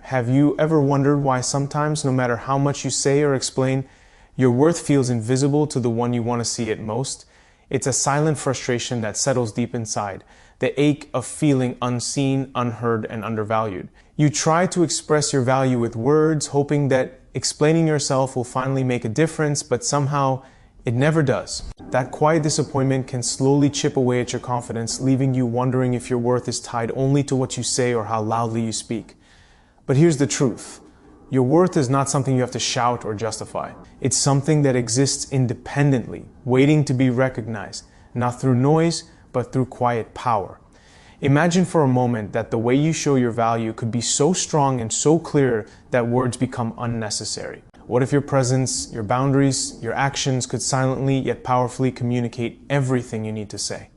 Have you ever wondered why sometimes, no matter how much you say or explain, your worth feels invisible to the one you want to see it most? It's a silent frustration that settles deep inside, the ache of feeling unseen, unheard, and undervalued. You try to express your value with words, hoping that explaining yourself will finally make a difference, but somehow it never does. That quiet disappointment can slowly chip away at your confidence, leaving you wondering if your worth is tied only to what you say or how loudly you speak. But here's the truth. Your worth is not something you have to shout or justify. It's something that exists independently, waiting to be recognized, not through noise, but through quiet power. Imagine for a moment that the way you show your value could be so strong and so clear that words become unnecessary. What if your presence, your boundaries, your actions could silently yet powerfully communicate everything you need to say?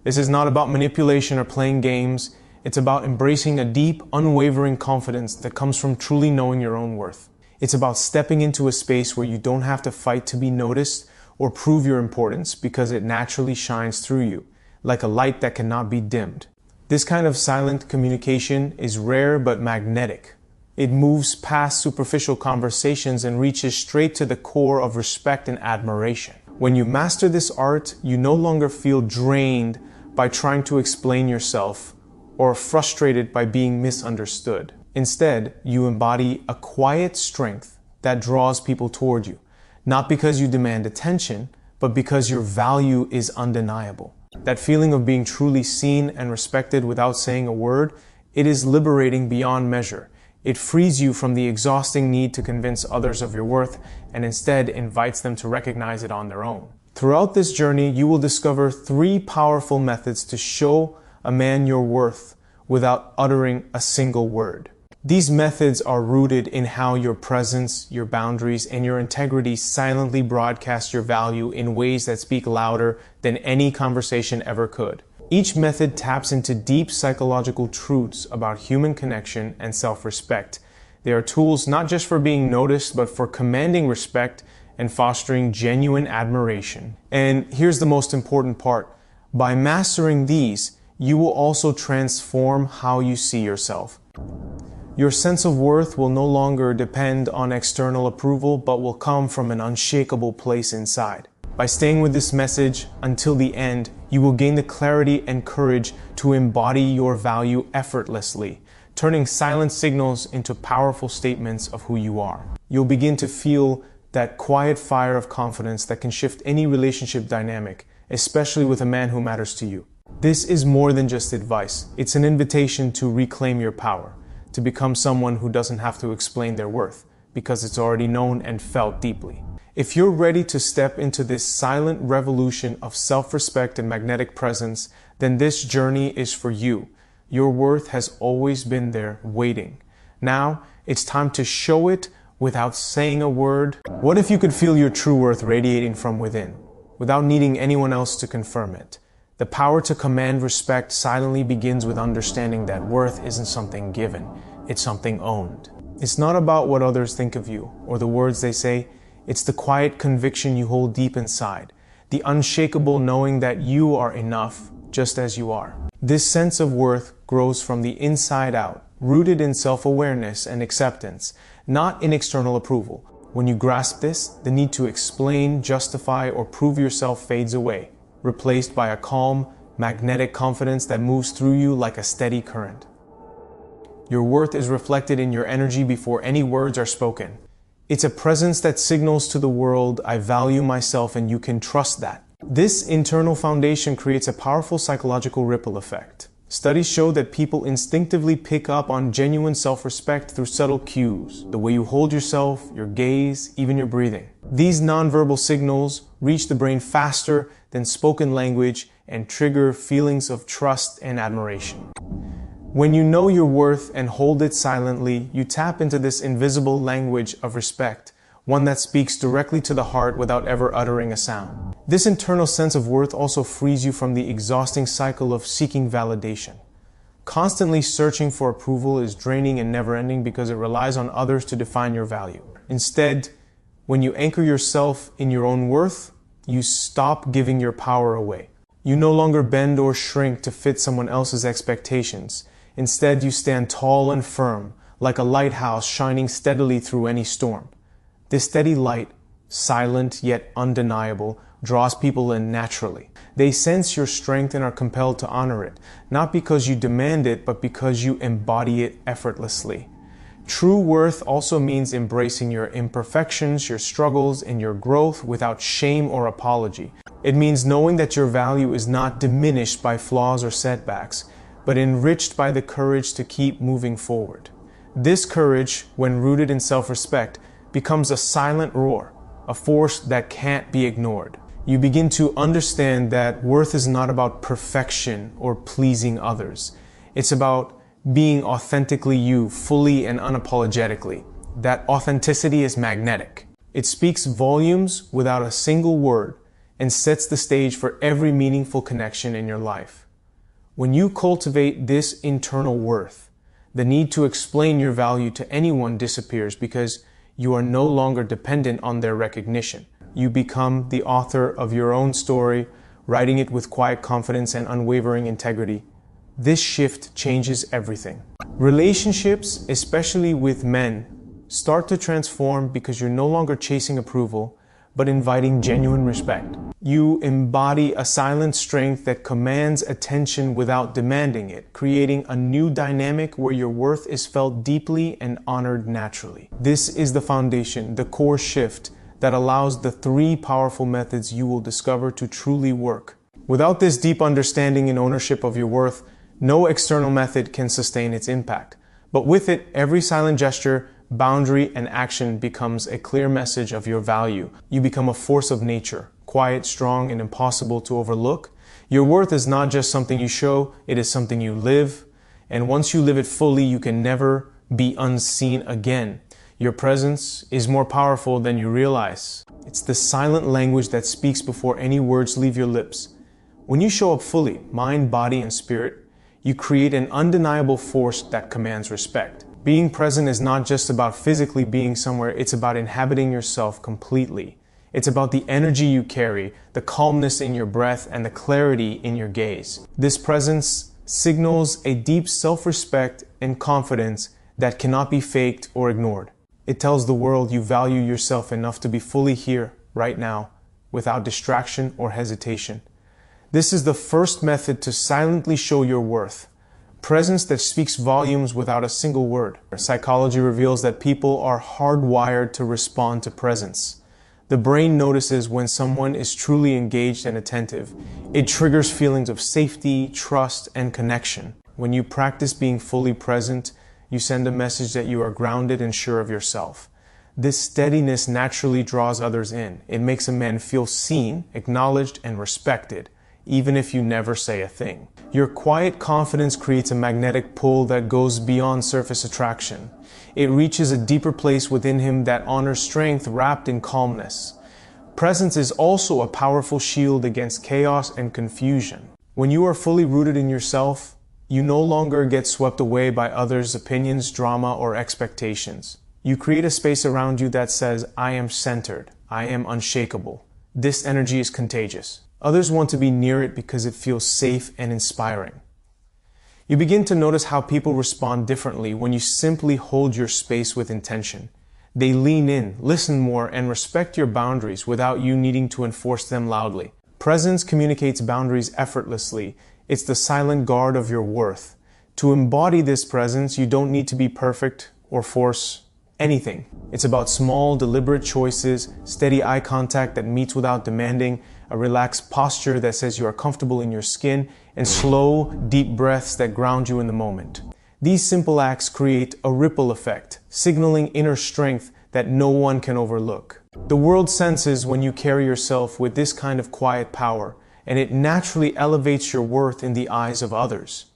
This is not about manipulation or playing games. It's about embracing a deep, unwavering confidence that comes from truly knowing your own worth. It's about stepping into a space where you don't have to fight to be noticed or prove your importance because it naturally shines through you, like a light that cannot be dimmed. This kind of silent communication is rare but magnetic. It moves past superficial conversations and reaches straight to the core of respect and admiration. When you master this art, you no longer feel drained by trying to explain yourself or frustrated by being misunderstood. Instead, you embody a quiet strength that draws people toward you, not because you demand attention, but because your value is undeniable. That feeling of being truly seen and respected without saying a word, it is liberating beyond measure. It frees you from the exhausting need to convince others of your worth and instead invites them to recognize it on their own. Throughout this journey, you will discover 3 powerful methods to show a man your worth without uttering a single word. These methods are rooted in how your presence, your boundaries, and your integrity silently broadcast your value in ways that speak louder than any conversation ever could. Each method taps into deep psychological truths about human connection and self-respect. They are tools not just for being noticed, but for commanding respect and fostering genuine admiration. And here's the most important part. By mastering these, you will also transform how you see yourself. Your sense of worth will no longer depend on external approval, but will come from an unshakable place inside. By staying with this message until the end, you will gain the clarity and courage to embody your value effortlessly, turning silent signals into powerful statements of who you are. You'll begin to feel that quiet fire of confidence that can shift any relationship dynamic, especially with a man who matters to you. This is more than just advice. It's an invitation to reclaim your power, to become someone who doesn't have to explain their worth, because it's already known and felt deeply. If you're ready to step into this silent revolution of self-respect and magnetic presence, then this journey is for you. Your worth has always been there, waiting. Now, it's time to show it without saying a word. What if you could feel your true worth radiating from within, without needing anyone else to confirm it? The power to command respect silently begins with understanding that worth isn't something given, it's something owned. It's not about what others think of you or the words they say. It's the quiet conviction you hold deep inside, the unshakable knowing that you are enough just as you are. This sense of worth grows from the inside out, rooted in self-awareness and acceptance, not in external approval. When you grasp this, the need to explain, justify, or prove yourself fades away, replaced by a calm, magnetic confidence that moves through you like a steady current. Your worth is reflected in your energy before any words are spoken. It's a presence that signals to the world, I value myself and you can trust that. This internal foundation creates a powerful psychological ripple effect. Studies show that people instinctively pick up on genuine self-respect through subtle cues, the way you hold yourself, your gaze, even your breathing. These nonverbal signals reach the brain faster than spoken language and trigger feelings of trust and admiration. When you know your worth and hold it silently, you tap into this invisible language of respect, one that speaks directly to the heart without ever uttering a sound. This internal sense of worth also frees you from the exhausting cycle of seeking validation. Constantly searching for approval is draining and never-ending because it relies on others to define your value. Instead, when you anchor yourself in your own worth, you stop giving your power away. You no longer bend or shrink to fit someone else's expectations. Instead, you stand tall and firm, like a lighthouse shining steadily through any storm. This steady light, silent yet undeniable, draws people in naturally. They sense your strength and are compelled to honor it, not because you demand it, but because you embody it effortlessly. True worth also means embracing your imperfections, your struggles, and your growth without shame or apology. It means knowing that your value is not diminished by flaws or setbacks, but enriched by the courage to keep moving forward. This courage, when rooted in self-respect, becomes a silent roar, a force that can't be ignored. You begin to understand that worth is not about perfection or pleasing others. It's about being authentically you, fully and unapologetically. That authenticity is magnetic. It speaks volumes without a single word and sets the stage for every meaningful connection in your life. When you cultivate this internal worth, the need to explain your value to anyone disappears because you are no longer dependent on their recognition. You become the author of your own story, writing it with quiet confidence and unwavering integrity. This shift changes everything. Relationships, especially with men, start to transform because you're no longer chasing approval, but inviting genuine respect. You embody a silent strength that commands attention without demanding it, creating a new dynamic where your worth is felt deeply and honored naturally. This is the foundation, the core shift that allows the 3 powerful methods you will discover to truly work. Without this deep understanding and ownership of your worth, no external method can sustain its impact. But with it, every silent gesture, boundary, and action becomes a clear message of your value. You become a force of nature, quiet, strong, and impossible to overlook. Your worth is not just something you show, it is something you live. And once you live it fully, you can never be unseen again. Your presence is more powerful than you realize. It's the silent language that speaks before any words leave your lips. When you show up fully, mind, body, and spirit, you create an undeniable force that commands respect. Being present is not just about physically being somewhere, it's about inhabiting yourself completely. It's about the energy you carry, the calmness in your breath, and the clarity in your gaze. This presence signals a deep self-respect and confidence that cannot be faked or ignored. It tells the world you value yourself enough to be fully here, right now, without distraction or hesitation. This is the first method to silently show your worth. Presence that speaks volumes without a single word. Psychology reveals that people are hardwired to respond to presence. The brain notices when someone is truly engaged and attentive. It triggers feelings of safety, trust, and connection. When you practice being fully present, you send a message that you are grounded and sure of yourself. This steadiness naturally draws others in. It makes a man feel seen, acknowledged, and respected, even if you never say a thing. Your quiet confidence creates a magnetic pull that goes beyond surface attraction. It reaches a deeper place within him that honors strength wrapped in calmness. Presence is also a powerful shield against chaos and confusion. When you are fully rooted in yourself, you no longer get swept away by others' opinions, drama, or expectations. You create a space around you that says, I am centered, I am unshakable. This energy is contagious. Others want to be near it because it feels safe and inspiring. You begin to notice how people respond differently when you simply hold your space with intention. They lean in, listen more, and respect your boundaries without you needing to enforce them loudly. Presence communicates boundaries effortlessly. It's the silent guard of your worth. To embody this presence, you don't need to be perfect or force anything. It's about small, deliberate choices, steady eye contact that meets without demanding, a relaxed posture that says you are comfortable in your skin, and slow, deep breaths that ground you in the moment. These simple acts create a ripple effect, signaling inner strength that no one can overlook. The world senses when you carry yourself with this kind of quiet power, and it naturally elevates your worth in the eyes of others.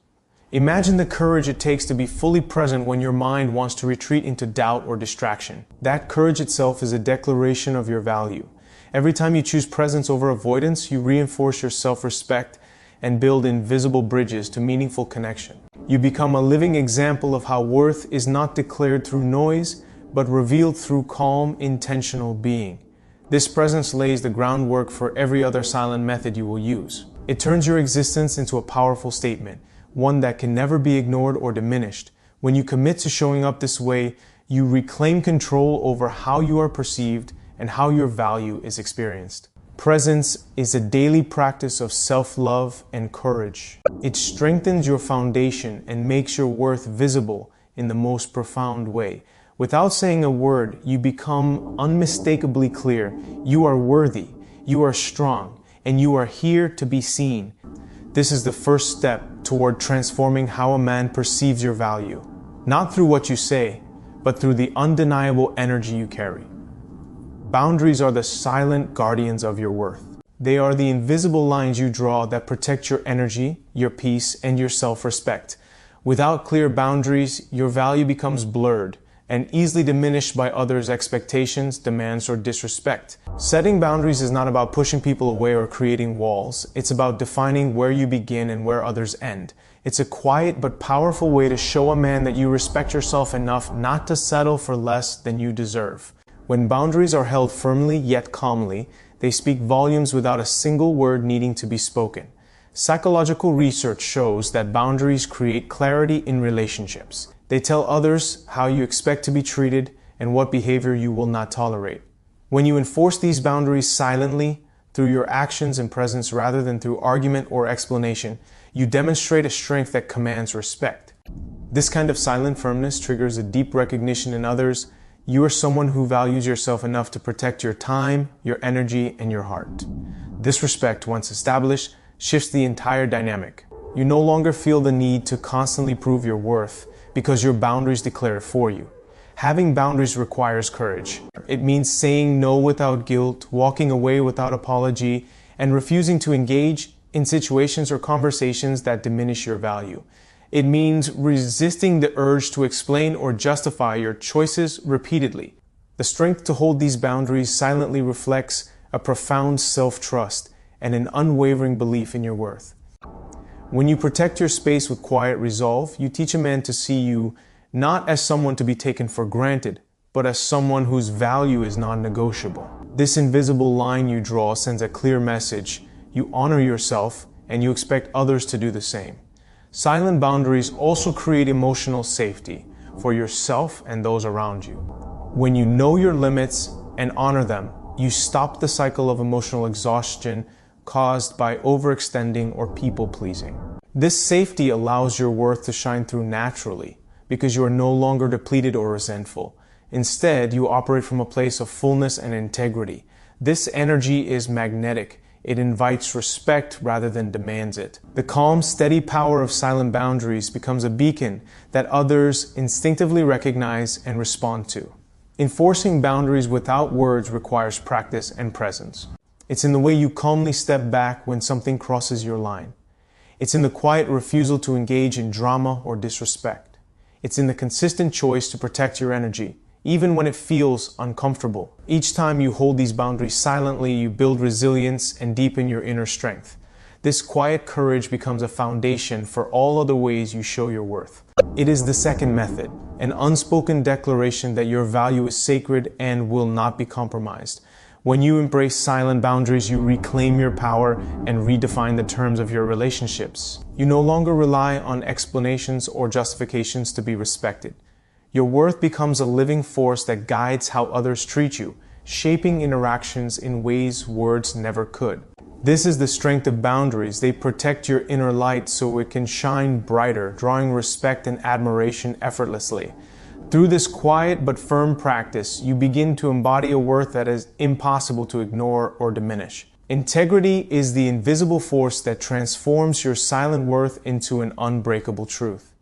Imagine the courage it takes to be fully present when your mind wants to retreat into doubt or distraction. That courage itself is a declaration of your value. Every time you choose presence over avoidance, you reinforce your self-respect and build invisible bridges to meaningful connection. You become a living example of how worth is not declared through noise, but revealed through calm, intentional being. This presence lays the groundwork for every other silent method you will use. It turns your existence into a powerful statement, one that can never be ignored or diminished, When you commit to showing up this way, you reclaim control over how you are perceived and how your value is experienced. Presence is a daily practice of self-love and courage. It strengthens your foundation and makes your worth visible in the most profound way. Without saying a word, you become unmistakably clear. You are worthy, you are strong, and you are here to be seen. This is the first step toward transforming how a man perceives your value. Not through what you say, but through the undeniable energy you carry. Boundaries are the silent guardians of your worth. They are the invisible lines you draw that protect your energy, your peace, and your self-respect. Without clear boundaries, your value becomes blurred and easily diminished by others' expectations, demands, or disrespect. Setting boundaries is not about pushing people away or creating walls. It's about defining where you begin and where others end. It's a quiet but powerful way to show a man that you respect yourself enough not to settle for less than you deserve. When boundaries are held firmly yet calmly, they speak volumes without a single word needing to be spoken. Psychological research shows that boundaries create clarity in relationships. They tell others how you expect to be treated and what behavior you will not tolerate. When you enforce these boundaries silently, through your actions and presence rather than through argument or explanation, you demonstrate a strength that commands respect. This kind of silent firmness triggers a deep recognition in others. You are someone who values yourself enough to protect your time, your energy, and your heart. This respect, once established, shifts the entire dynamic. You no longer feel the need to constantly prove your worth because your boundaries declare it for you. Having boundaries requires courage. It means saying no without guilt, walking away without apology, and refusing to engage in situations or conversations that diminish your value. It means resisting the urge to explain or justify your choices repeatedly. The strength to hold these boundaries silently reflects a profound self-trust and an unwavering belief in your worth. When you protect your space with quiet resolve, you teach a man to see you not as someone to be taken for granted, but as someone whose value is non-negotiable. This invisible line you draw sends a clear message. You honor yourself, and you expect others to do the same. Silent boundaries also create emotional safety for yourself and those around you. When you know your limits and honor them, you stop the cycle of emotional exhaustion caused by overextending or people-pleasing. This safety allows your worth to shine through naturally because you are no longer depleted or resentful. Instead, you operate from a place of fullness and integrity. This energy is magnetic. It invites respect rather than demands it. The calm, steady power of silent boundaries becomes a beacon that others instinctively recognize and respond to. Enforcing boundaries without words requires practice and presence. It's in the way you calmly step back when something crosses your line. It's in the quiet refusal to engage in drama or disrespect. It's in the consistent choice to protect your energy, even when it feels uncomfortable. Each time you hold these boundaries silently, you build resilience and deepen your inner strength. This quiet courage becomes a foundation for all other ways you show your worth. It is the second method, an unspoken declaration that your value is sacred and will not be compromised. When you embrace silent boundaries, you reclaim your power and redefine the terms of your relationships. You no longer rely on explanations or justifications to be respected. Your worth becomes a living force that guides how others treat you, shaping interactions in ways words never could. This is the strength of boundaries. They protect your inner light so it can shine brighter, drawing respect and admiration effortlessly. Through this quiet but firm practice, you begin to embody a worth that is impossible to ignore or diminish. Integrity is the invisible force that transforms your silent worth into an unbreakable truth.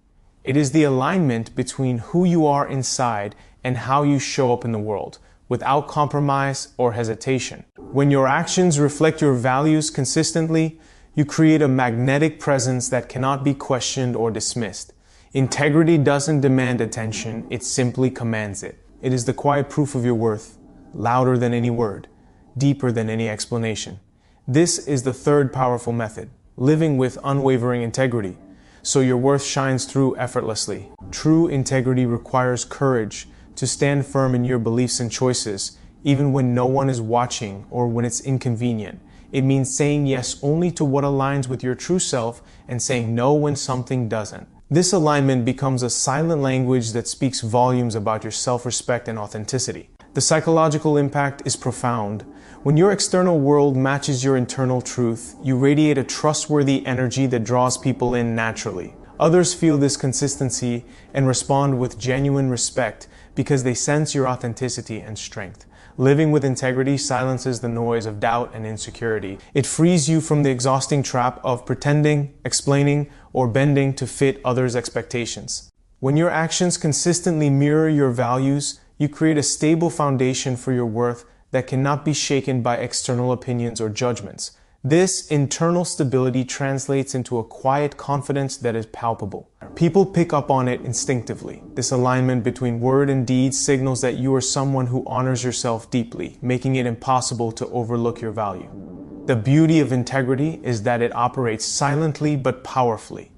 It is the alignment between who you are inside and how you show up in the world, without compromise or hesitation. When your actions reflect your values consistently, you create a magnetic presence that cannot be questioned or dismissed. Integrity doesn't demand attention, it simply commands it. It is the quiet proof of your worth, louder than any word, deeper than any explanation. This is the third powerful method, living with unwavering integrity, so your worth shines through effortlessly. True integrity requires courage to stand firm in your beliefs and choices, even when no one is watching or when it's inconvenient. It means saying yes only to what aligns with your true self and saying no when something doesn't. This alignment becomes a silent language that speaks volumes about your self-respect and authenticity. The psychological impact is profound. When your external world matches your internal truth, you radiate a trustworthy energy that draws people in naturally. Others feel this consistency and respond with genuine respect because they sense your authenticity and strength. Living with integrity silences the noise of doubt and insecurity. It frees you from the exhausting trap of pretending, explaining, or bending to fit others' expectations. When your actions consistently mirror your values, you create a stable foundation for your worth that cannot be shaken by external opinions or judgments. This internal stability translates into a quiet confidence that is palpable. People pick up on it instinctively. This alignment between word and deed signals that you are someone who honors yourself deeply, making it impossible to overlook your value. The beauty of integrity is that it operates silently but powerfully.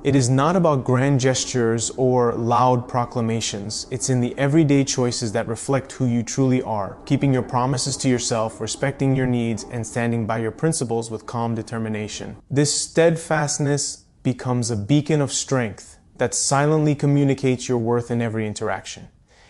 It is not about grand gestures or loud proclamations. It's in the everyday choices that reflect who you truly are, keeping your promises to yourself, respecting your needs, and standing by your principles with calm determination. This steadfastness becomes a beacon of strength that silently communicates your worth in every interaction.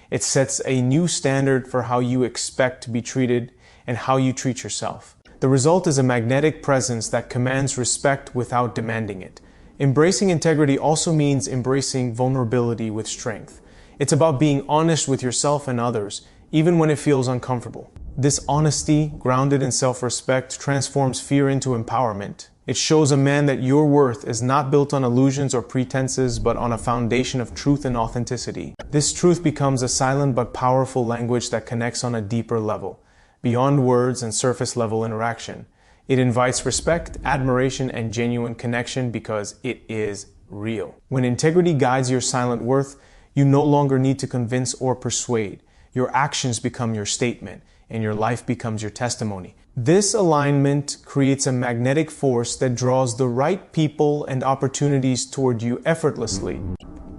It sets a new standard for how you expect to be treated and how you treat yourself. The result is a magnetic presence that commands respect without demanding it. Embracing integrity also means embracing vulnerability with strength. It's about being honest with yourself and others, even when it feels uncomfortable. This honesty, grounded in self-respect, transforms fear into empowerment. It shows a man that your worth is not built on illusions or pretenses, but on a foundation of truth and authenticity. This truth becomes a silent but powerful language that connects on a deeper level, beyond words and surface-level interaction. It invites respect, admiration, and genuine connection because it is real. When integrity guides your silent worth, you no longer need to convince or persuade. Your actions become your statement, and your life becomes your testimony. This alignment creates a magnetic force that draws the right people and opportunities toward you effortlessly.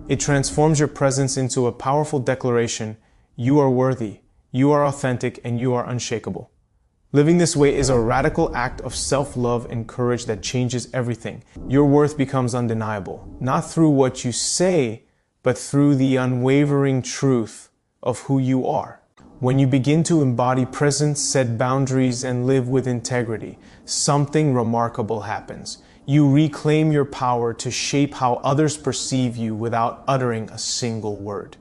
It transforms your presence into a powerful declaration: you are worthy, you are authentic, and you are unshakable. Living this way is a radical act of self-love and courage that changes everything. Your worth becomes undeniable, not through what you say, but through the unwavering truth of who you are. When you begin to embody presence, set boundaries, and live with integrity, something remarkable happens. You reclaim your power to shape how others perceive you without uttering a single word.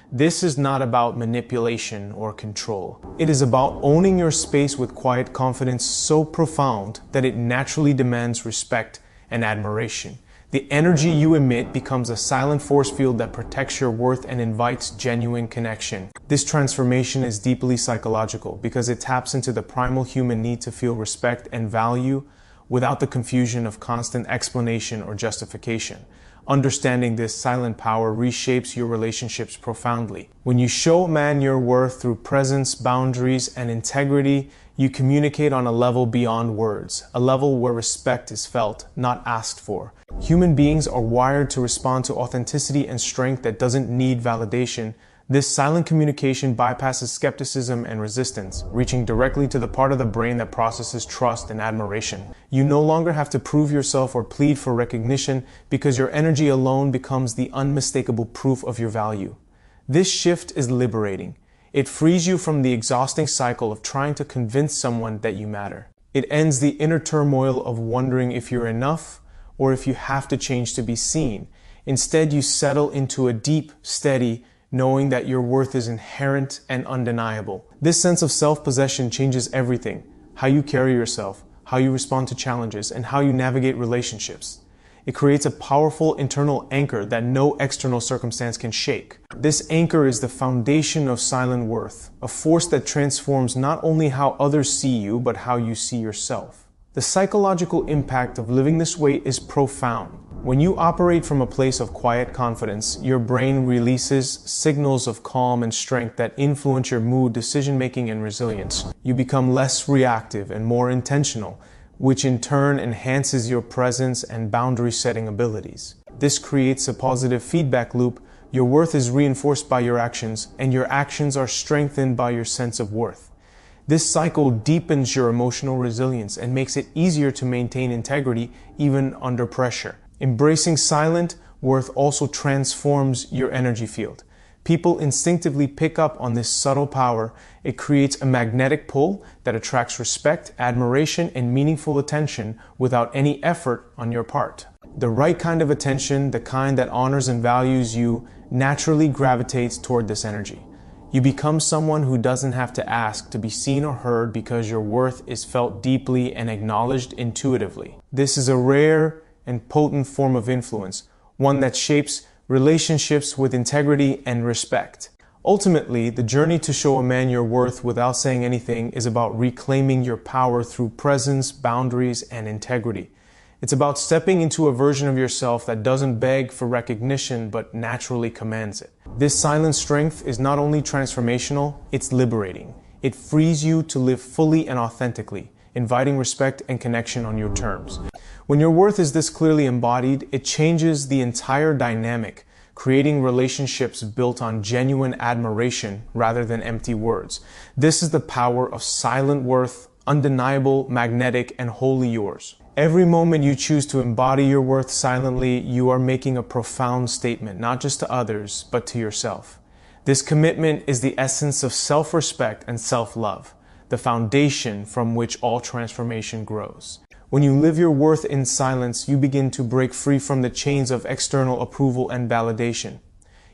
This is not about manipulation or control. It is about owning your space with quiet confidence so profound that it naturally demands respect and admiration. The energy you emit becomes a silent force field that protects your worth and invites genuine connection. This transformation is deeply psychological because it taps into the primal human need to feel respect and value without the confusion of constant explanation or justification. Understanding this silent power reshapes your relationships profoundly. When you show man your worth through presence, boundaries, and integrity, you communicate on a level beyond words, a level where respect is felt, not asked for. Human beings are wired to respond to authenticity and strength that doesn't need validation. This silent communication bypasses skepticism and resistance, reaching directly to the part of the brain that processes trust and admiration. You no longer have to prove yourself or plead for recognition because your energy alone becomes the unmistakable proof of your value. This shift is liberating. It frees you from the exhausting cycle of trying to convince someone that you matter. It ends the inner turmoil of wondering if you're enough or if you have to change to be seen. Instead, you settle into a deep, steady, knowing that your worth is inherent and undeniable. This sense of self-possession changes everything: how you carry yourself, how you respond to challenges, and how you navigate relationships. It creates a powerful internal anchor that no external circumstance can shake. This anchor is the foundation of silent worth, a force that transforms not only how others see you, but how you see yourself. The psychological impact of living this way is profound. When you operate from a place of quiet confidence, your brain releases signals of calm and strength that influence your mood, decision-making, and resilience. You become less reactive and more intentional, which in turn enhances your presence and boundary-setting abilities. This creates a positive feedback loop. Your worth is reinforced by your actions, and your actions are strengthened by your sense of worth. This cycle deepens your emotional resilience and makes it easier to maintain integrity even under pressure. Embracing silent, worth also transforms your energy field. People instinctively pick up on this subtle power. It creates a magnetic pull that attracts respect, admiration, and meaningful attention without any effort on your part. The right kind of attention, the kind that honors and values you, naturally gravitates toward this energy. You become someone who doesn't have to ask to be seen or heard because your worth is felt deeply and acknowledged intuitively. This is a rare and potent form of influence, one that shapes relationships with integrity and respect. Ultimately, the journey to show a man your worth without saying anything is about reclaiming your power through presence, boundaries, and integrity. It's about stepping into a version of yourself that doesn't beg for recognition but naturally commands it. This silent strength is not only transformational, it's liberating. It frees you to live fully and authentically, inviting respect and connection on your terms. When your worth is this clearly embodied, it changes the entire dynamic, creating relationships built on genuine admiration rather than empty words. This is the power of silent worth, undeniable, magnetic, and wholly yours. Every moment you choose to embody your worth silently, you are making a profound statement, not just to others, but to yourself. This commitment is the essence of self-respect and self-love, the foundation from which all transformation grows. When you live your worth in silence, you begin to break free from the chains of external approval and validation.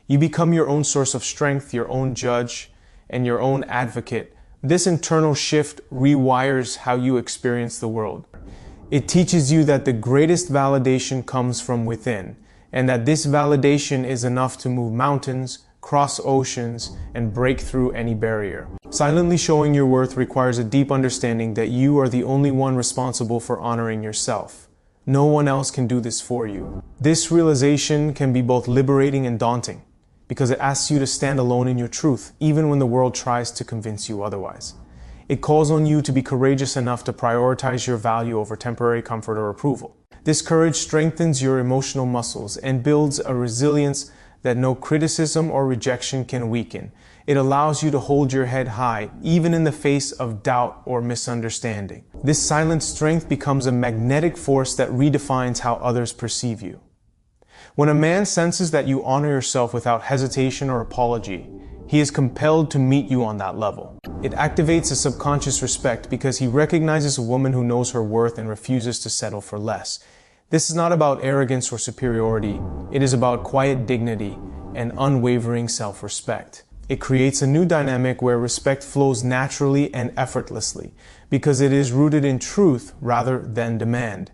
You become your own source of strength, your own judge, and your own advocate. This internal shift rewires how you experience the world. It teaches you that the greatest validation comes from within, and that this validation is enough to move mountains, cross oceans, and break through any barrier. Silently showing your worth requires a deep understanding that you are the only one responsible for honoring yourself. No one else can do this for you. This realization can be both liberating and daunting, because it asks you to stand alone in your truth, even when the world tries to convince you otherwise. It calls on you to be courageous enough to prioritize your value over temporary comfort or approval. This courage strengthens your emotional muscles and builds a resilience that no criticism or rejection can weaken. It allows you to hold your head high, even in the face of doubt or misunderstanding. This silent strength becomes a magnetic force that redefines how others perceive you. When a man senses that you honor yourself without hesitation or apology, he is compelled to meet you on that level. It activates a subconscious respect because he recognizes a woman who knows her worth and refuses to settle for less. This is not about arrogance or superiority. It is about quiet dignity and unwavering self-respect. It creates a new dynamic where respect flows naturally and effortlessly because it is rooted in truth rather than demand.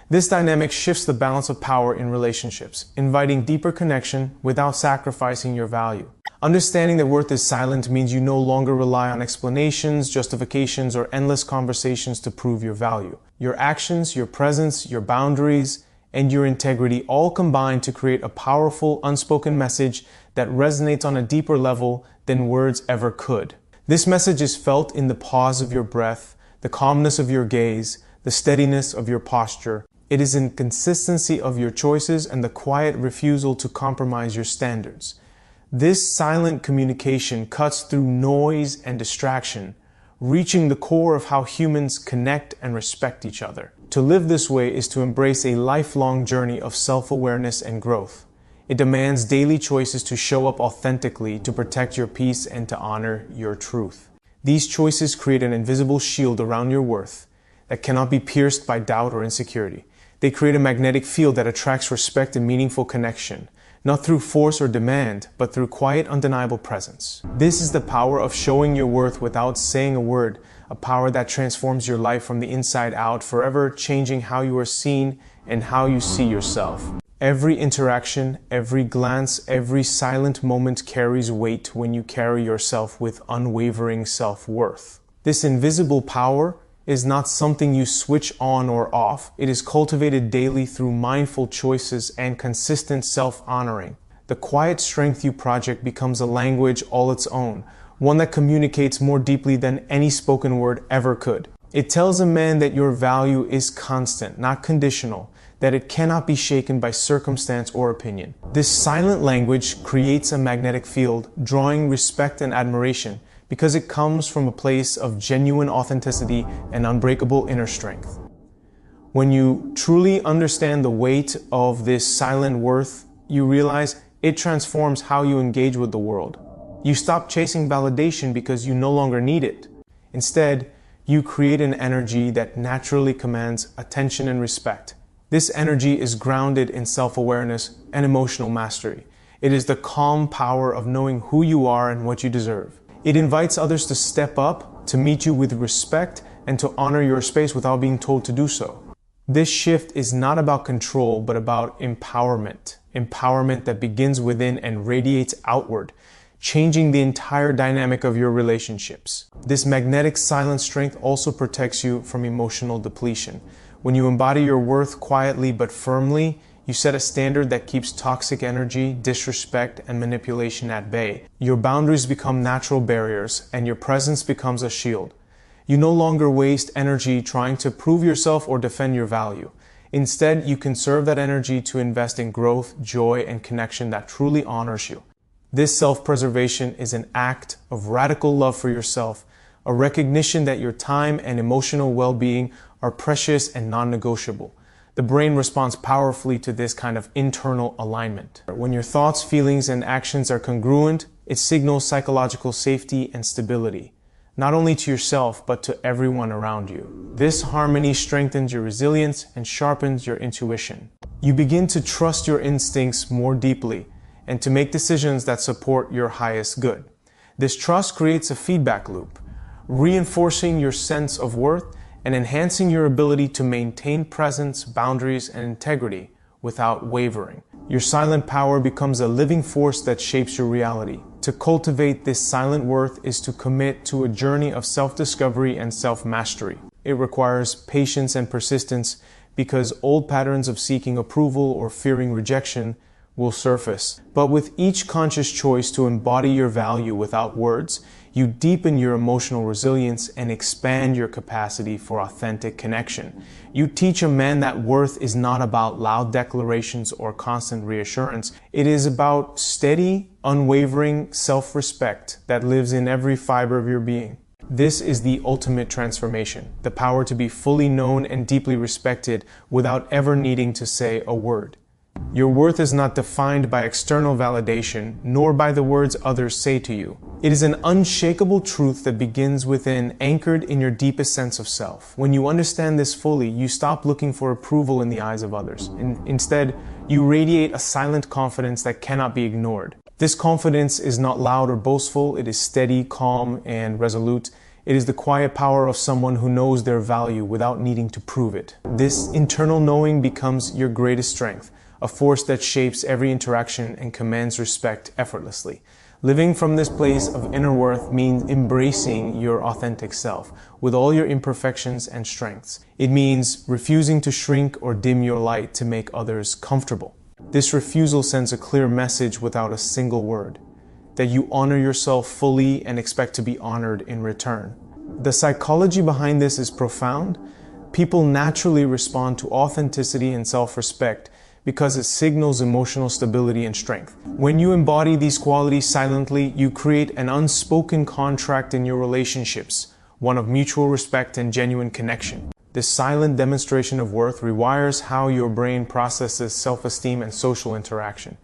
This dynamic shifts the balance of power in relationships, inviting deeper connection without sacrificing your value. Understanding that worth is silent means you no longer rely on explanations, justifications, or endless conversations to prove your value. Your actions, your presence, your boundaries, and your integrity all combine to create a powerful, unspoken message that resonates on a deeper level than words ever could. This message is felt in the pause of your breath, the calmness of your gaze, the steadiness of your posture. It is in consistency of your choices and the quiet refusal to compromise your standards. This silent communication cuts through noise and distraction, reaching the core of how humans connect and respect each other. To live this way is to embrace a lifelong journey of self-awareness and growth. It demands daily choices to show up authentically, to protect your peace, and to honor your truth. These choices create an invisible shield around your worth that cannot be pierced by doubt or insecurity. They create a magnetic field that attracts respect and meaningful connection, not through force or demand, but through quiet, undeniable presence. This is the power of showing your worth without saying a word, a power that transforms your life from the inside out, forever changing how you are seen and how you see yourself. Every interaction, every glance, every silent moment carries weight when you carry yourself with unwavering self-worth. This invisible power is not something you switch on or off. It is cultivated daily through mindful choices and consistent self-honoring. The quiet strength you project becomes a language all its own, one that communicates more deeply than any spoken word ever could. It tells a man that your value is constant, not conditional, that it cannot be shaken by circumstance or opinion. This silent language creates a magnetic field, drawing respect and admiration, because it comes from a place of genuine authenticity and unbreakable inner strength. When you truly understand the weight of this silent worth, you realize it transforms how you engage with the world. You stop chasing validation because you no longer need it. Instead, you create an energy that naturally commands attention and respect. This energy is grounded in self-awareness and emotional mastery. It is the calm power of knowing who you are and what you deserve. It invites others to step up, to meet you with respect, and to honor your space without being told to do so. This shift is not about control, but about empowerment. Empowerment that begins within and radiates outward, changing the entire dynamic of your relationships. This magnetic silent strength also protects you from emotional depletion. When you embody your worth quietly but firmly, you set a standard that keeps toxic energy, disrespect, and manipulation at bay. Your boundaries become natural barriers, and your presence becomes a shield. You no longer waste energy trying to prove yourself or defend your value. Instead, you conserve that energy to invest in growth, joy, and connection that truly honors you. This self-preservation is an act of radical love for yourself, a recognition that your time and emotional well-being are precious and non-negotiable. The brain responds powerfully to this kind of internal alignment. When your thoughts, feelings, and actions are congruent, it signals psychological safety and stability, not only to yourself, but to everyone around you. This harmony strengthens your resilience and sharpens your intuition. You begin to trust your instincts more deeply and to make decisions that support your highest good. This trust creates a feedback loop, reinforcing your sense of worth and enhancing your ability to maintain presence, boundaries, and integrity without wavering. Your silent power becomes a living force that shapes your reality. To cultivate this silent worth is to commit to a journey of self-discovery and self-mastery. It requires patience and persistence because old patterns of seeking approval or fearing rejection will surface. But with each conscious choice to embody your value without words, you deepen your emotional resilience and expand your capacity for authentic connection. You teach a man that worth is not about loud declarations or constant reassurance. It is about steady, unwavering self-respect that lives in every fiber of your being. This is the ultimate transformation, the power to be fully known and deeply respected without ever needing to say a word. Your worth is not defined by external validation, nor by the words others say to you. It is an unshakable truth that begins within, anchored in your deepest sense of self. When you understand this fully, you stop looking for approval in the eyes of others. Instead, you radiate a silent confidence that cannot be ignored. This confidence is not loud or boastful. It is steady, calm, and resolute. It is the quiet power of someone who knows their value without needing to prove it. This internal knowing becomes your greatest strength, a force that shapes every interaction and commands respect effortlessly. Living from this place of inner worth means embracing your authentic self with all your imperfections and strengths. It means refusing to shrink or dim your light to make others comfortable. This refusal sends a clear message without a single word, that you honor yourself fully and expect to be honored in return. The psychology behind this is profound. People naturally respond to authenticity and self-respect because it signals emotional stability and strength. When you embody these qualities silently, you create an unspoken contract in your relationships, one of mutual respect and genuine connection. This silent demonstration of worth rewires how your brain processes self-esteem and social interaction.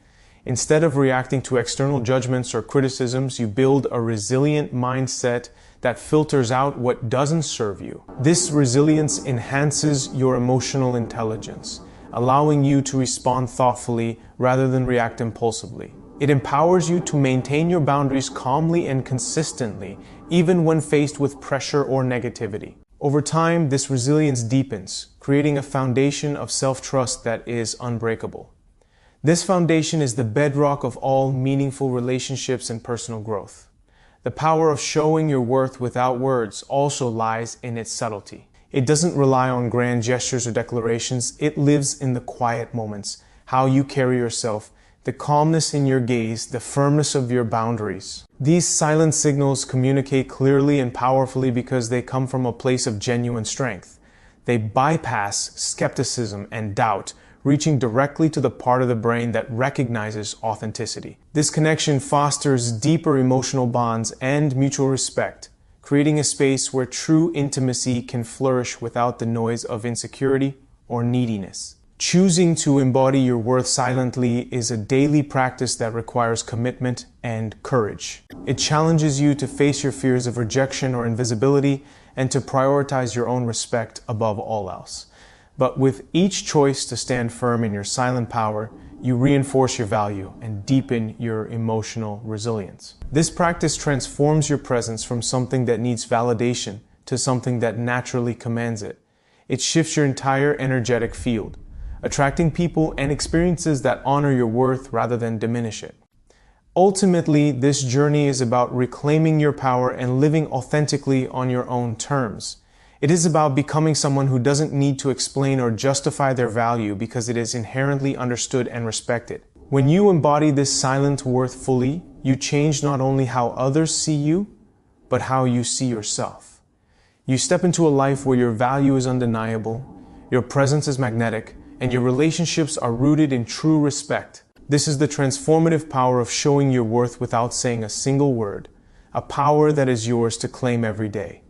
Instead of reacting to external judgments or criticisms, you build a resilient mindset that filters out what doesn't serve you. This resilience enhances your emotional intelligence, allowing you to respond thoughtfully rather than react impulsively. It empowers you to maintain your boundaries calmly and consistently, even when faced with pressure or negativity. Over time, this resilience deepens, creating a foundation of self-trust that is unbreakable. This foundation is the bedrock of all meaningful relationships and personal growth. The power of showing your worth without words also lies in its subtlety. It doesn't rely on grand gestures or declarations. It lives in the quiet moments, how you carry yourself, the calmness in your gaze, the firmness of your boundaries. These silent signals communicate clearly and powerfully because they come from a place of genuine strength. They bypass skepticism and doubt, reaching directly to the part of the brain that recognizes authenticity. This connection fosters deeper emotional bonds and mutual respect, creating a space where true intimacy can flourish without the noise of insecurity or neediness. Choosing to embody your worth silently is a daily practice that requires commitment and courage. It challenges you to face your fears of rejection or invisibility and to prioritize your own respect above all else. But with each choice to stand firm in your silent power, you reinforce your value and deepen your emotional resilience. This practice transforms your presence from something that needs validation to something that naturally commands it. It shifts your entire energetic field, attracting people and experiences that honor your worth rather than diminish it. Ultimately, this journey is about reclaiming your power and living authentically on your own terms. It is about becoming someone who doesn't need to explain or justify their value because it is inherently understood and respected. When you embody this silent worth fully, you change not only how others see you, but how you see yourself. You step into a life where your value is undeniable, your presence is magnetic, and your relationships are rooted in true respect. This is the transformative power of showing your worth without saying a single word, a power that is yours to claim every day.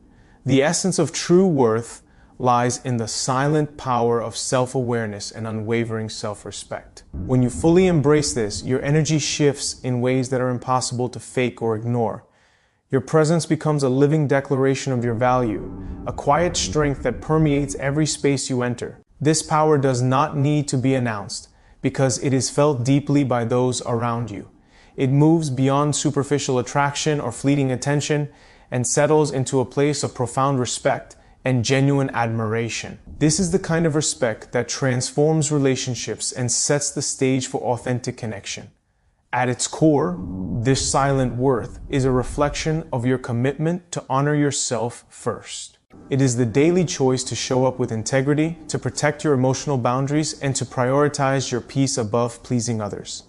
The essence of true worth lies in the silent power of self-awareness and unwavering self-respect. When you fully embrace this, your energy shifts in ways that are impossible to fake or ignore. Your presence becomes a living declaration of your value, a quiet strength that permeates every space you enter. This power does not need to be announced because it is felt deeply by those around you. It moves beyond superficial attraction or fleeting attention and settles into a place of profound respect and genuine admiration. This is the kind of respect that transforms relationships and sets the stage for authentic connection. At its core, this silent worth is a reflection of your commitment to honor yourself first. It is the daily choice to show up with integrity, to protect your emotional boundaries, and to prioritize your peace above pleasing others.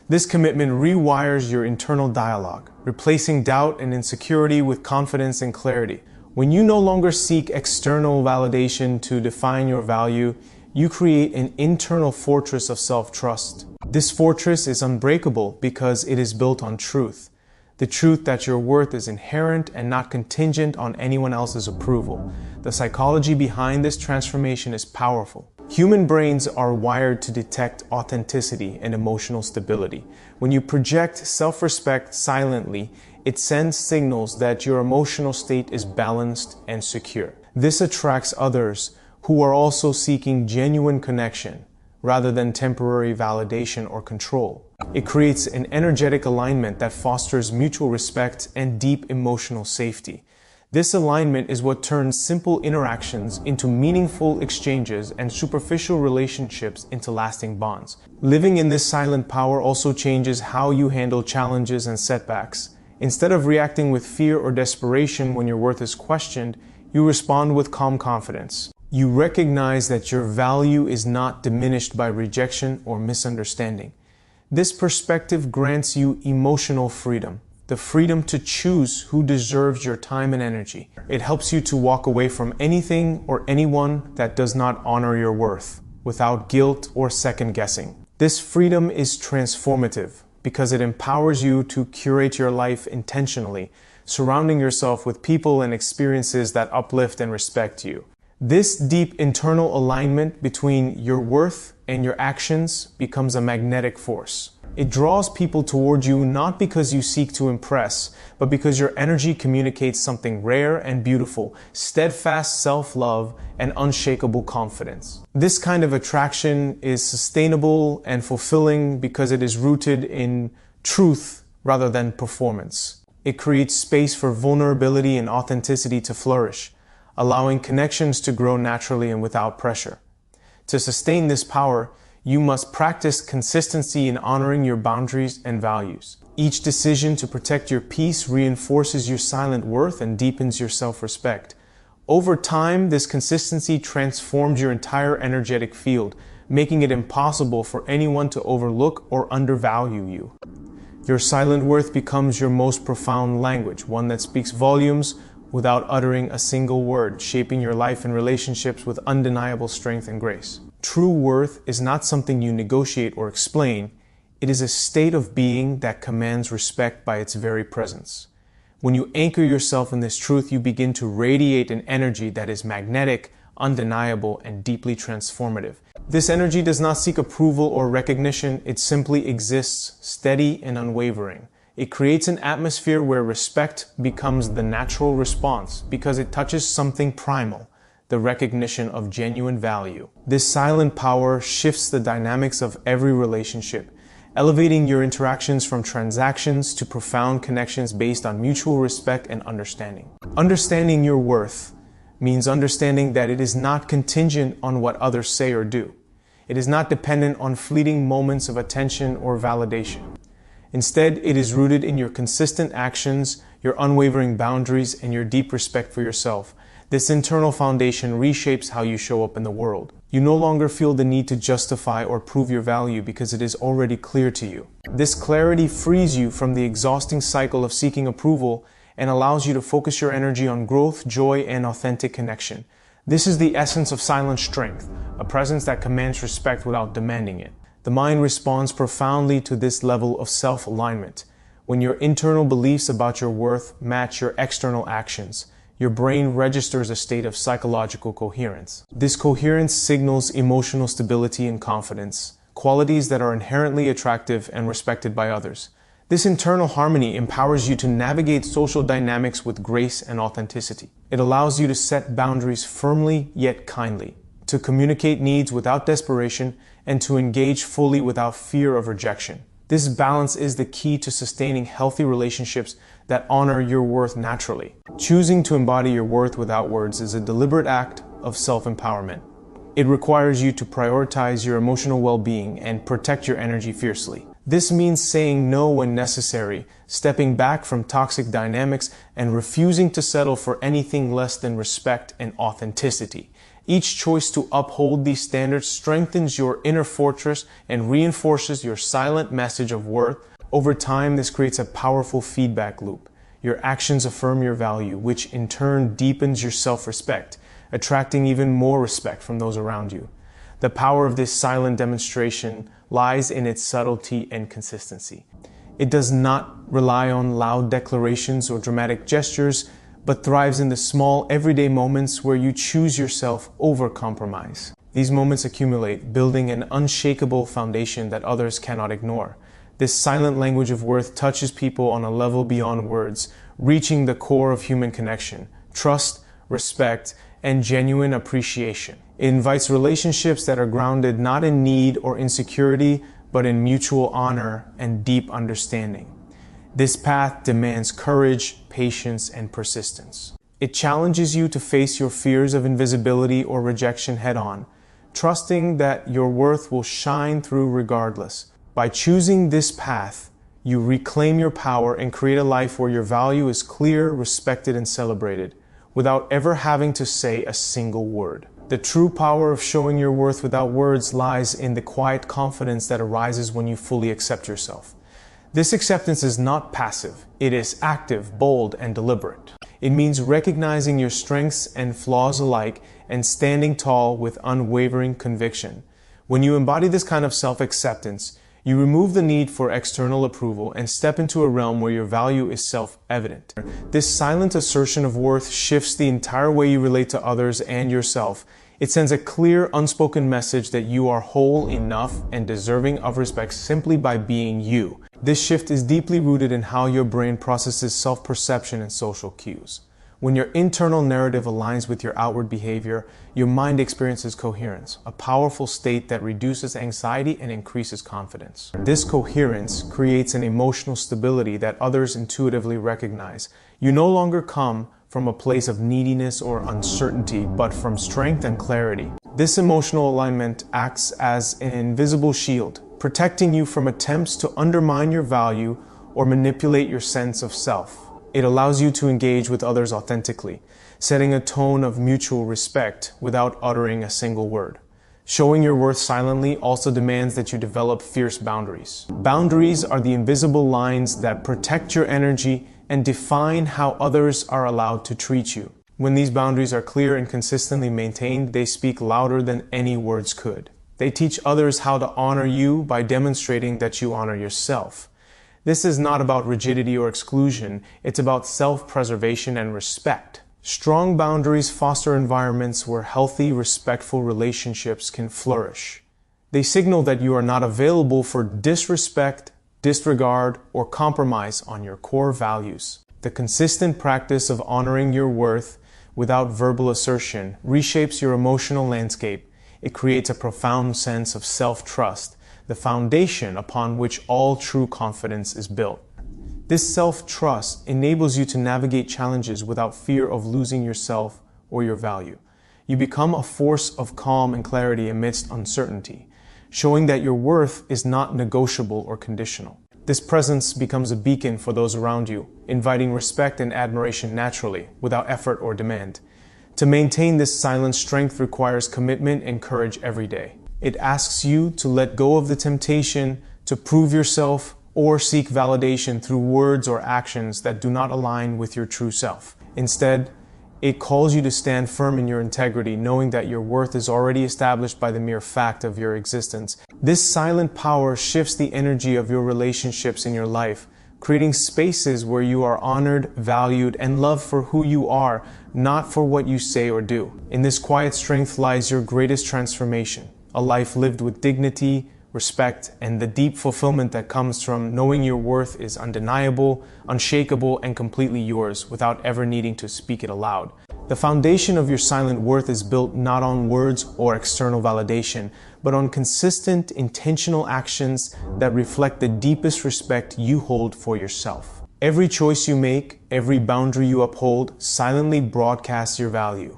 This commitment rewires your internal dialogue, replacing doubt and insecurity with confidence and clarity. When you no longer seek external validation to define your value, you create an internal fortress of self-trust. This fortress is unbreakable because it is built on truth. The truth that your worth is inherent and not contingent on anyone else's approval. The psychology behind this transformation is powerful. Human brains are wired to detect authenticity and emotional stability. When you project self-respect silently, it sends signals that your emotional state is balanced and secure. This attracts others who are also seeking genuine connection rather than temporary validation or control. It creates an energetic alignment that fosters mutual respect and deep emotional safety. This alignment is what turns simple interactions into meaningful exchanges and superficial relationships into lasting bonds. Living in this silent power also changes how you handle challenges and setbacks. Instead of reacting with fear or desperation when your worth is questioned, you respond with calm confidence. You recognize that your value is not diminished by rejection or misunderstanding. This perspective grants you emotional freedom, the freedom to choose who deserves your time and energy. It helps you to walk away from anything or anyone that does not honor your worth, without guilt or second guessing. This freedom is transformative because it empowers you to curate your life intentionally, surrounding yourself with people and experiences that uplift and respect you. This deep internal alignment between your worth and your actions becomes a magnetic force. It draws people toward you not because you seek to impress, but because your energy communicates something rare and beautiful, steadfast self-love and unshakable confidence. This kind of attraction is sustainable and fulfilling because it is rooted in truth rather than performance. It creates space for vulnerability and authenticity to flourish, allowing connections to grow naturally and without pressure. To sustain this power, you must practice consistency in honoring your boundaries and values. Each decision to protect your peace reinforces your silent worth and deepens your self-respect. Over time, this consistency transforms your entire energetic field, making it impossible for anyone to overlook or undervalue you. Your silent worth becomes your most profound language, one that speaks volumes without uttering a single word, shaping your life and relationships with undeniable strength and grace. True worth is not something you negotiate or explain. It is a state of being that commands respect by its very presence. When you anchor yourself in this truth, you begin to radiate an energy that is magnetic, undeniable, and deeply transformative. This energy does not seek approval or recognition, it simply exists, steady and unwavering. It creates an atmosphere where respect becomes the natural response because it touches something primal, the recognition of genuine value. This silent power shifts the dynamics of every relationship, elevating your interactions from transactions to profound connections based on mutual respect and understanding. Understanding your worth means understanding that it is not contingent on what others say or do. It is not dependent on fleeting moments of attention or validation. Instead, it is rooted in your consistent actions, your unwavering boundaries, and your deep respect for yourself. This internal foundation reshapes how you show up in the world. You no longer feel the need to justify or prove your value because it is already clear to you. This clarity frees you from the exhausting cycle of seeking approval and allows you to focus your energy on growth, joy, and authentic connection. This is the essence of silent strength, a presence that commands respect without demanding it. The mind responds profoundly to this level of self-alignment. When your internal beliefs about your worth match your external actions, your brain registers a state of psychological coherence. This coherence signals emotional stability and confidence, qualities that are inherently attractive and respected by others. This internal harmony empowers you to navigate social dynamics with grace and authenticity. It allows you to set boundaries firmly yet kindly, to communicate needs without desperation, and to engage fully without fear of rejection. This balance is the key to sustaining healthy relationships that honor your worth naturally. Choosing to embody your worth without words is a deliberate act of self-empowerment. It requires you to prioritize your emotional well-being and protect your energy fiercely. This means saying no when necessary, stepping back from toxic dynamics, and refusing to settle for anything less than respect and authenticity. Each choice to uphold these standards strengthens your inner fortress and reinforces your silent message of worth. Over time, this creates a powerful feedback loop. Your actions affirm your value, which in turn deepens your self-respect, attracting even more respect from those around you. The power of this silent demonstration lies in its subtlety and consistency. It does not rely on loud declarations or dramatic gestures, but thrives in the small, everyday moments where you choose yourself over compromise. These moments accumulate, building an unshakable foundation that others cannot ignore. This silent language of worth touches people on a level beyond words, reaching the core of human connection, trust, respect, and genuine appreciation. It invites relationships that are grounded not in need or insecurity, but in mutual honor and deep understanding. This path demands courage, patience, and persistence. It challenges you to face your fears of invisibility or rejection head-on, trusting that your worth will shine through regardless. By choosing this path, you reclaim your power and create a life where your value is clear, respected, and celebrated, without ever having to say a single word. The true power of showing your worth without words lies in the quiet confidence that arises when you fully accept yourself. This acceptance is not passive. It is active, bold, and deliberate. It means recognizing your strengths and flaws alike and standing tall with unwavering conviction. When you embody this kind of self-acceptance, you remove the need for external approval and step into a realm where your value is self-evident. This silent assertion of worth shifts the entire way you relate to others and yourself. It sends a clear, unspoken message that you are whole, enough, and deserving of respect simply by being you. This shift is deeply rooted in how your brain processes self-perception and social cues. When your internal narrative aligns with your outward behavior, your mind experiences coherence, a powerful state that reduces anxiety and increases confidence. This coherence creates an emotional stability that others intuitively recognize. You no longer come from a place of neediness or uncertainty, but from strength and clarity. This emotional alignment acts as an invisible shield, protecting you from attempts to undermine your value or manipulate your sense of self. It allows you to engage with others authentically, setting a tone of mutual respect without uttering a single word. Showing your worth silently also demands that you develop fierce boundaries. Boundaries are the invisible lines that protect your energy and define how others are allowed to treat you. When these boundaries are clear and consistently maintained, they speak louder than any words could. They teach others how to honor you by demonstrating that you honor yourself. This is not about rigidity or exclusion, it's about self-preservation and respect. Strong boundaries foster environments where healthy, respectful relationships can flourish. They signal that you are not available for disrespect, disregard, or compromise on your core values. The consistent practice of honoring your worth without verbal assertion reshapes your emotional landscape. It creates a profound sense of self-trust, the foundation upon which all true confidence is built. This self-trust enables you to navigate challenges without fear of losing yourself or your value. You become a force of calm and clarity amidst uncertainty, showing that your worth is not negotiable or conditional. This presence becomes a beacon for those around you, inviting respect and admiration naturally, without effort or demand. To maintain this silent strength requires commitment and courage every day. It asks you to let go of the temptation to prove yourself or seek validation through words or actions that do not align with your true self. Instead, it calls you to stand firm in your integrity, knowing that your worth is already established by the mere fact of your existence. This silent power shifts the energy of your relationships in your life, creating spaces where you are honored, valued, and loved for who you are, not for what you say or do. In this quiet strength lies your greatest transformation, a life lived with dignity, respect, and the deep fulfillment that comes from knowing your worth is undeniable, unshakable, and completely yours without ever needing to speak it aloud. The foundation of your silent worth is built not on words or external validation, but on consistent, intentional actions that reflect the deepest respect you hold for yourself. Every choice you make, every boundary you uphold, silently broadcasts your value.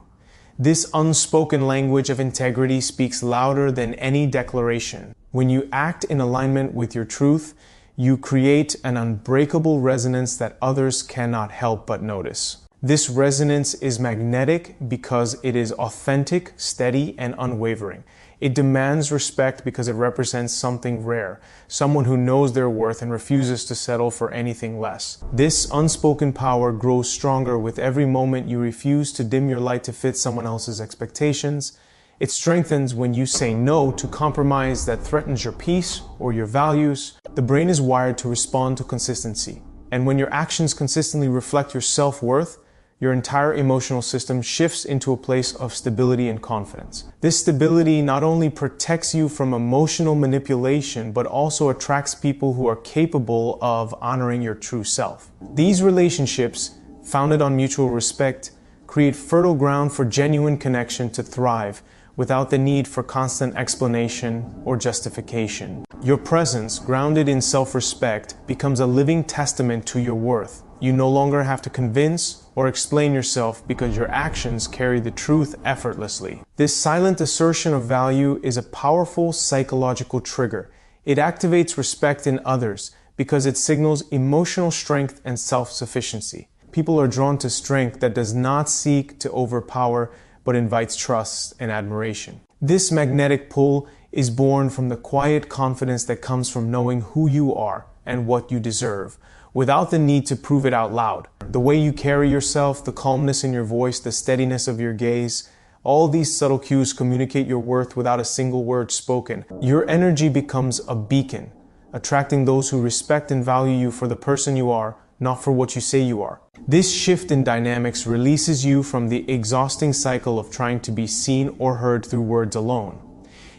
This unspoken language of integrity speaks louder than any declaration. When you act in alignment with your truth, you create an unbreakable resonance that others cannot help but notice. This resonance is magnetic because it is authentic, steady, and unwavering. It demands respect because it represents something rare, someone who knows their worth and refuses to settle for anything less. This unspoken power grows stronger with every moment you refuse to dim your light to fit someone else's expectations. It strengthens when you say no to compromise that threatens your peace or your values. The brain is wired to respond to consistency, and when your actions consistently reflect your self-worth, your entire emotional system shifts into a place of stability and confidence. This stability not only protects you from emotional manipulation, but also attracts people who are capable of honoring your true self. These relationships, founded on mutual respect, create fertile ground for genuine connection to thrive without the need for constant explanation or justification. Your presence, grounded in self-respect, becomes a living testament to your worth. You no longer have to convince or explain yourself because your actions carry the truth effortlessly. This silent assertion of value is a powerful psychological trigger. It activates respect in others because it signals emotional strength and self-sufficiency. People are drawn to strength that does not seek to overpower but invites trust and admiration. This magnetic pull is born from the quiet confidence that comes from knowing who you are and what you deserve, without the need to prove it out loud. The way you carry yourself, the calmness in your voice, the steadiness of your gaze, all these subtle cues communicate your worth without a single word spoken. Your energy becomes a beacon, attracting those who respect and value you for the person you are, not for what you say you are. This shift in dynamics releases you from the exhausting cycle of trying to be seen or heard through words alone.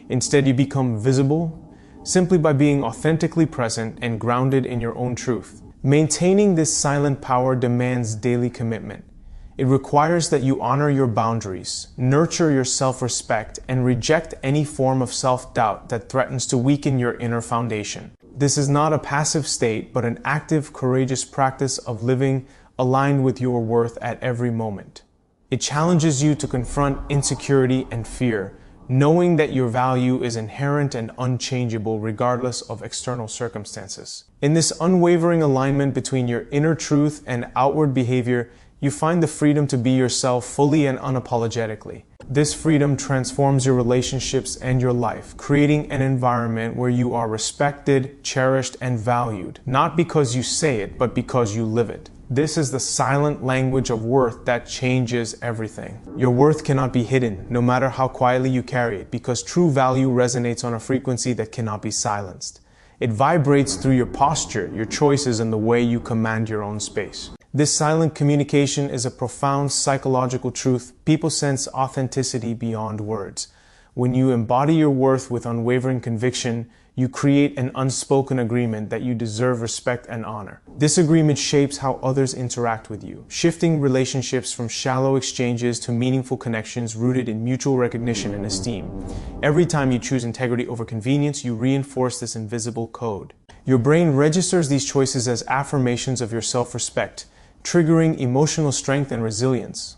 Instead, you become visible simply by being authentically present and grounded in your own truth. Maintaining this silent power demands daily commitment. It requires that you honor your boundaries, nurture your self-respect, and reject any form of self-doubt that threatens to weaken your inner foundation. This is not a passive state, but an active, courageous practice of living aligned with your worth at every moment. It challenges you to confront insecurity and fear, knowing that your value is inherent and unchangeable regardless of external circumstances. In this unwavering alignment between your inner truth and outward behavior, you find the freedom to be yourself fully and unapologetically. This freedom transforms your relationships and your life, creating an environment where you are respected, cherished, and valued, not because you say it, but because you live it. This is the silent language of worth that changes everything. Your worth cannot be hidden, no matter how quietly you carry it, because true value resonates on a frequency that cannot be silenced. It vibrates through your posture, your choices, and the way you command your own space. This silent communication is a profound psychological truth. People sense authenticity beyond words. When you embody your worth with unwavering conviction, you create an unspoken agreement that you deserve respect and honor. This agreement shapes how others interact with you, shifting relationships from shallow exchanges to meaningful connections rooted in mutual recognition and esteem. Every time you choose integrity over convenience, you reinforce this invisible code. Your brain registers these choices as affirmations of your self-respect, triggering emotional strength and resilience.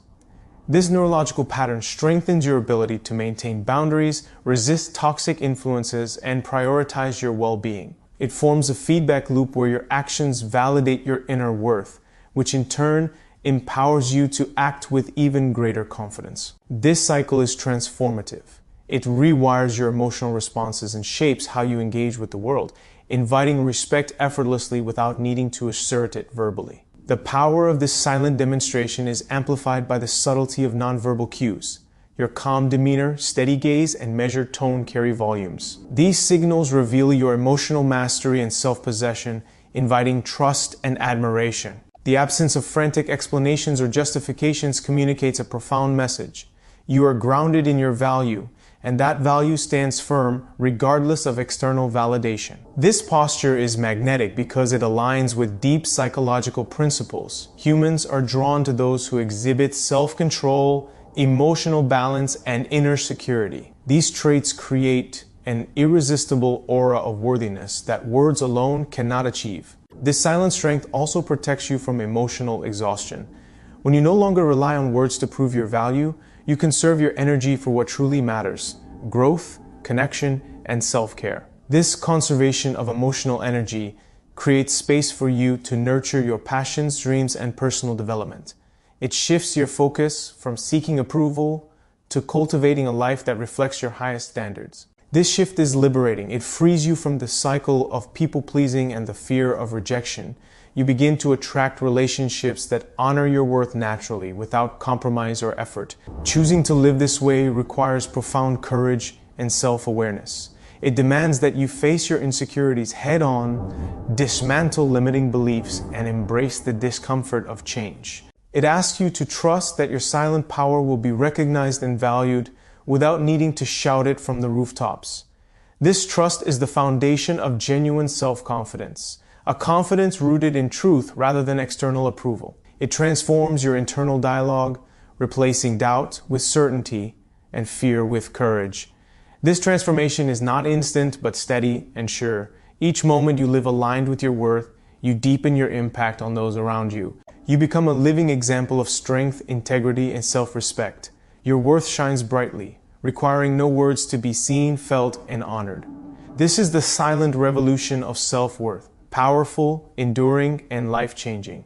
This neurological pattern strengthens your ability to maintain boundaries, resist toxic influences, and prioritize your well-being. It forms a feedback loop where your actions validate your inner worth, which in turn empowers you to act with even greater confidence. This cycle is transformative. It rewires your emotional responses and shapes how you engage with the world, inviting respect effortlessly without needing to assert it verbally. The power of this silent demonstration is amplified by the subtlety of nonverbal cues. Your calm demeanor, steady gaze, and measured tone carry volumes. These signals reveal your emotional mastery and self-possession, inviting trust and admiration. The absence of frantic explanations or justifications communicates a profound message. You are grounded in your value, and that value stands firm regardless of external validation. This posture is magnetic because it aligns with deep psychological principles. Humans are drawn to those who exhibit self-control, emotional balance, and inner security. These traits create an irresistible aura of worthiness that words alone cannot achieve. This silent strength also protects you from emotional exhaustion. When you no longer rely on words to prove your value, you conserve your energy for what truly matters: growth, connection, and self-care. This conservation of emotional energy creates space for you to nurture your passions, dreams, and personal development. It shifts your focus from seeking approval to cultivating a life that reflects your highest standards. This shift is liberating. It frees you from the cycle of people-pleasing and the fear of rejection. You begin to attract relationships that honor your worth naturally, without compromise or effort. Choosing to live this way requires profound courage and self-awareness. It demands that you face your insecurities head-on, dismantle limiting beliefs, and embrace the discomfort of change. It asks you to trust that your silent power will be recognized and valued without needing to shout it from the rooftops. This trust is the foundation of genuine self-confidence. A confidence rooted in truth rather than external approval. It transforms your internal dialogue, replacing doubt with certainty and fear with courage. This transformation is not instant, but steady and sure. Each moment you live aligned with your worth, you deepen your impact on those around you. You become a living example of strength, integrity, and self-respect. Your worth shines brightly, requiring no words to be seen, felt, and honored. This is the silent revolution of self-worth. Powerful, enduring, and life-changing.